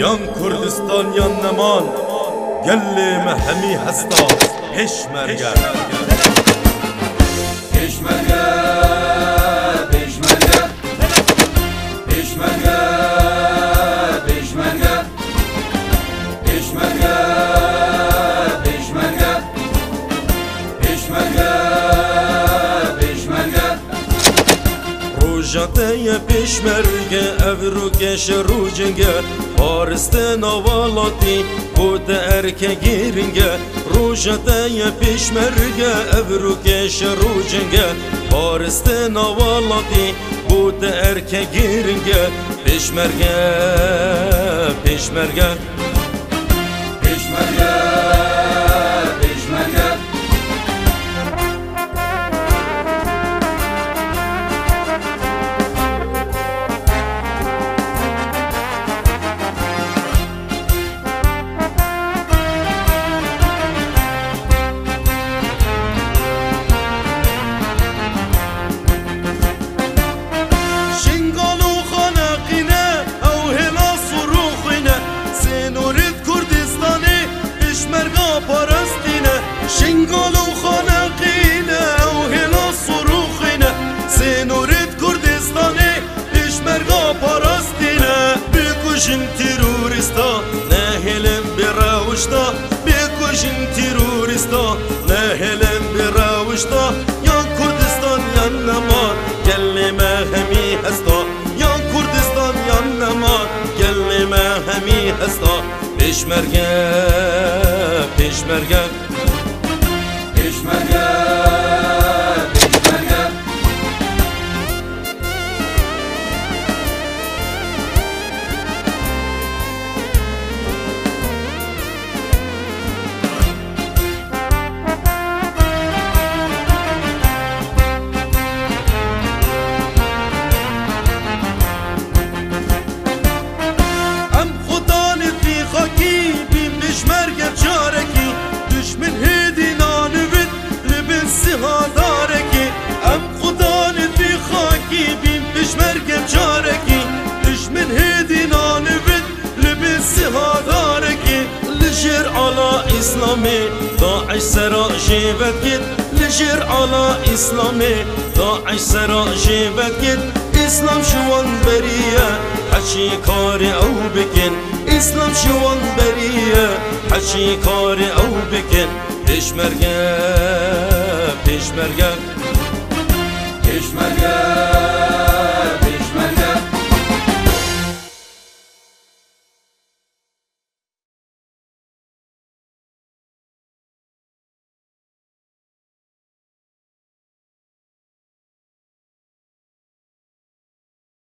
یان کردستان یان نمان گلی مهمی هستا پیشمرگه پیشمرگه پیشمرگه پیشمرگه پیشمرگه پیشمرگه پیشمرگه پیشمرگه پیشمرگه روجاته پیشمرگه افروکش روجنگه پارست نوالاتی بود ارکه گیرنگه روجاته پیشمرگه افروکش روجنگه پارست نوالاتی بود ارکه گیرنگه پیشمرگه پیشمرگه پیشمرگه پیشمرگه شنگال و خانقینه و هلا صروخینه سنورد کردستانه پیشمرگا پاراستینه بکشن تروریستا نه هلم براوشتا بکشن تروریستا نه هلم براوشتا یا کردستان یا نمان کلمه همی هستا یا کردستان یا نمان کلمه همی هستا پیشمرگه پیشمرگه پیشمرگه پیشمرگه ام خدا نفی خاکی بیم پیشمرگه چارکی دشمن هدی نانوید لبن سهادارکی ام خدا نفی خاکی بیم پیشمرگه چارکی دشمن هدی نانوید لبن سهادارکی لجر علا اسلامی داعش سرا جیبت گید لجر علا اسلامی داعش سرا جیبت گید اسلام شوان بریه حچی کار او بکن اسلام شوان بریه حچی کار او بکن پیشمرگه پیشمرگه پیشمرگه